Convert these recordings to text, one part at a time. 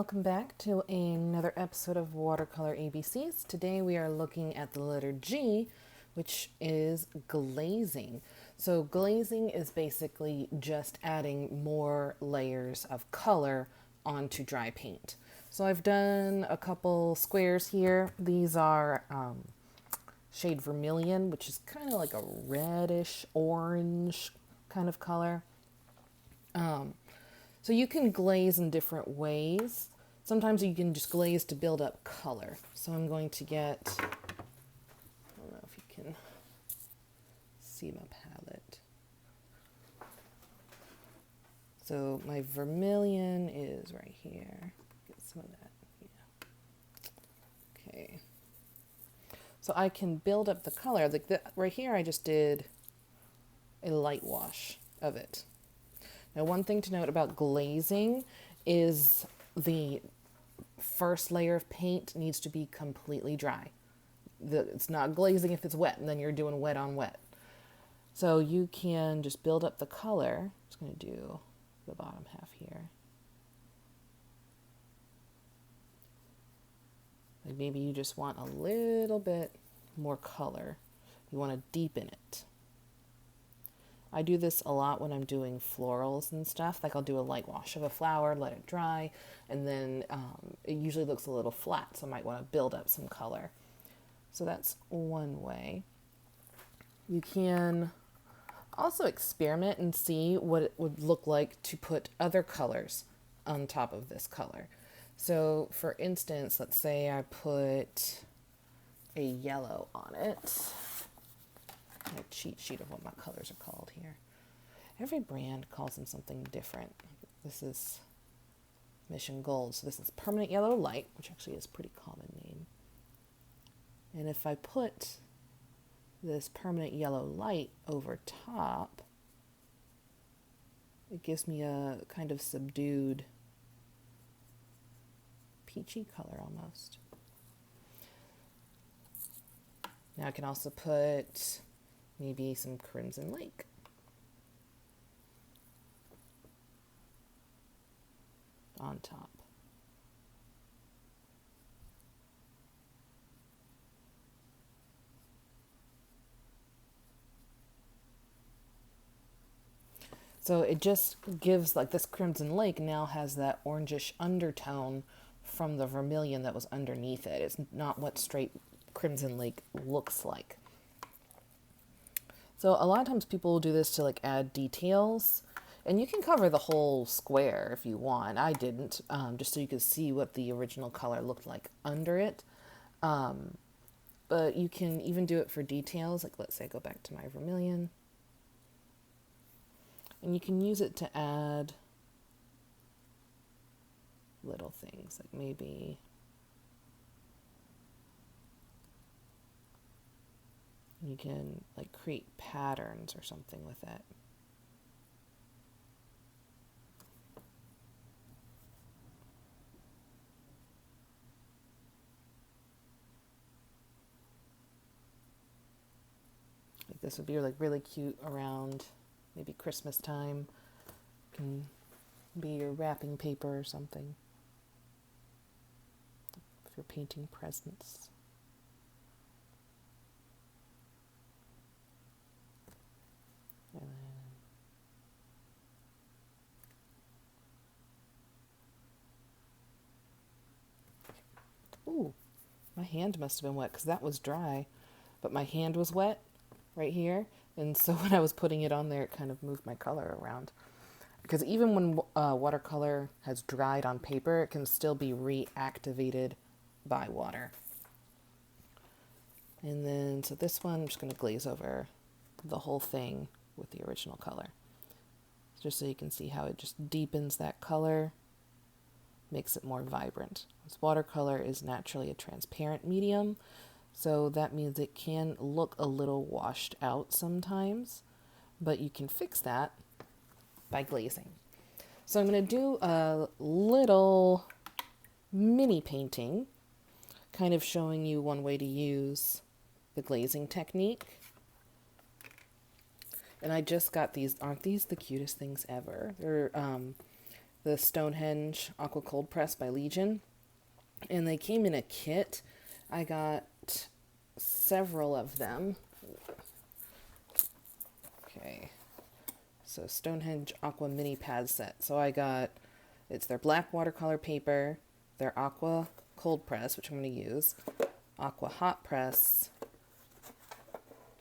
Welcome back to another episode of Watercolor ABCs. Today we are looking at the letter G, which is glazing. So glazing is basically just adding more layers of color onto dry paint. So I've done a couple squares here. These are shade vermilion, which is kind of like a reddish orange kind of color. So you can glaze in different ways. Sometimes you can just glaze to build up color. So I'm going to get, I don't know if you can see my palette. So my vermilion is right here. Get some of that, yeah. Okay. So I can build up the color. Like right here I just did a light wash of it. Now, one thing to note about glazing is the first layer of paint needs to be completely dry. It's not glazing if it's wet, and then you're doing wet on wet. So you can just build up the color. I'm just going to do the bottom half here. Like maybe you just want a little bit more color. You want to deepen it. I do this a lot when I'm doing florals and stuff. Like I'll do a light wash of a flower, let it dry, and then it usually looks a little flat, so I might want to build up some color. So that's one way. You can also experiment and see what it would look like to put other colors on top of this color. So for instance, let's say I put a yellow on it. A cheat sheet of what my colors are called here. Every brand calls them something different. This is Mission Gold. So this is Permanent Yellow Light, which actually is a pretty common name. And if I put this Permanent Yellow Light over top, it gives me a kind of subdued peachy color almost. Now I can also put maybe some Crimson Lake. On top. So it just gives, like this Crimson Lake now has that orangish undertone from the vermilion that was underneath it. It's not what straight Crimson Lake looks like. So a lot of times people will do this to like add details, and you can cover the whole square if you want. I didn't, just so you could see what the original color looked like under it. But you can even do it for details. Like let's say I go back to my vermilion, and you can use it to add little things, like maybe you can like create patterns or something with it. Like this would be like really cute around maybe Christmas time. It can be your wrapping paper or something if you're painting presents. And then, ooh, my hand must have been wet because that was dry, but my hand was wet right here. And so when I was putting it on there, it kind of moved my color around. Because even when watercolor has dried on paper, it can still be reactivated by water. And then, so this one, I'm just going to glaze over the whole thing with the original color. Just so you can see how it just deepens that color, makes it more vibrant. This watercolor is naturally a transparent medium, so that means it can look a little washed out sometimes, but you can fix that by glazing. So I'm going to do a little mini painting, kind of showing you one way to use the glazing technique. And I just got these. Aren't these the cutest things ever? They're the Stonehenge Aqua Cold Press by Legion. And they came in a kit. I got several of them. Okay. So Stonehenge Aqua Mini Pad Set. So I got, it's their black watercolor paper, their Aqua Cold Press, which I'm going to use, Aqua Hot Press,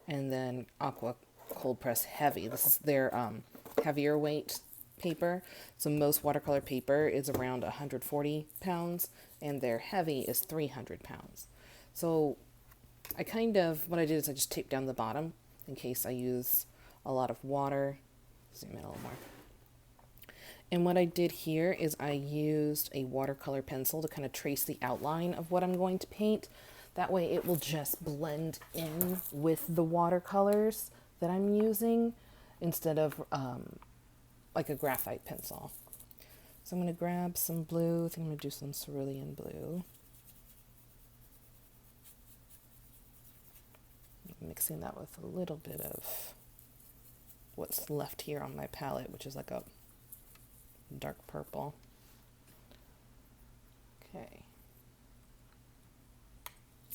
and then Aqua Cold Press Heavy. This is their heavier weight paper. So most watercolor paper is around 140 pounds, and their heavy is 300 pounds. So I what I did is I just taped down the bottom in case I use a lot of water. Zoom in a little more. And what I did here is I used a watercolor pencil to kind of trace the outline of what I'm going to paint. That way it will just blend in with the watercolors that I'm using instead of like a graphite pencil. So I'm going to grab some blue. I think I'm going to do some cerulean blue. Mixing that with a little bit of what's left here on my palette, which is like a dark purple. Okay.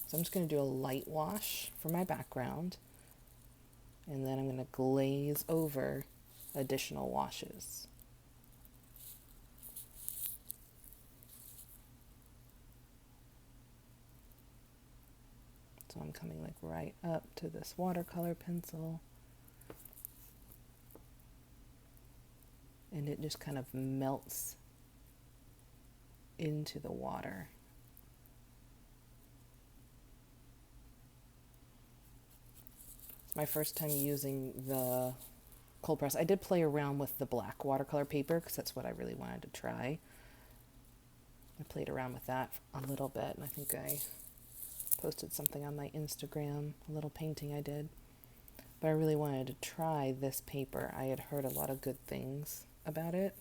So I'm just going to do a light wash for my background, and then I'm going to glaze over additional washes. So I'm coming like right up to this watercolor pencil, and it just kind of melts into the water. It's my first time using the cold press. I did play around with the black watercolor paper because that's what I really wanted to try. I played around with that a little bit, and I think I posted something on my Instagram, a little painting I did. But I really wanted to try this paper. I had heard a lot of good things about it.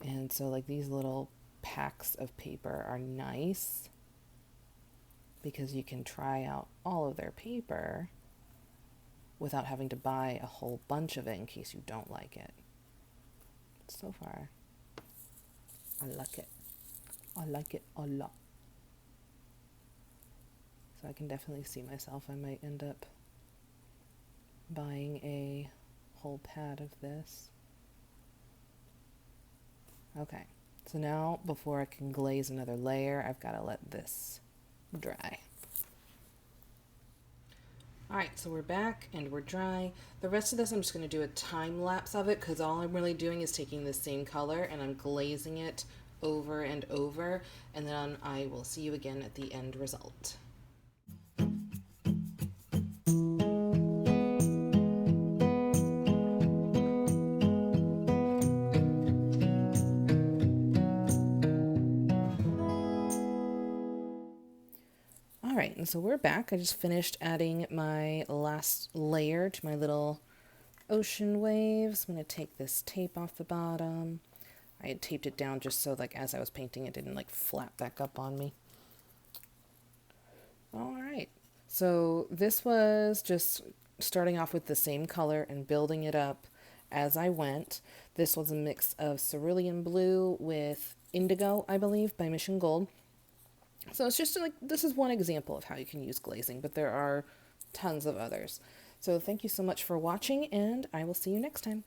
And so like these little packs of paper are nice because you can try out all of their paper without having to buy a whole bunch of it in case you don't like it. So far, I like it. I like it a lot. So I can definitely see myself. I might end up buying a whole pad of this. Okay, so now before I can glaze another layer, I've got to let this dry. Alright, so we're back and we're dry. The rest of this I'm just going to do a time lapse of it because all I'm really doing is taking the same color and I'm glazing it over and over, and then I will see you again at the end result. Alright, and so we're back. I just finished adding my last layer to my little ocean waves. I'm going to take this tape off the bottom. I had taped it down just so like as I was painting it didn't like flap back up on me. Alright, so this was just starting off with the same color and building it up as I went. This was a mix of cerulean blue with indigo, I believe, by Mission Gold. So it's just like, this is one example of how you can use glazing, but there are tons of others. So thank you so much for watching, and I will see you next time.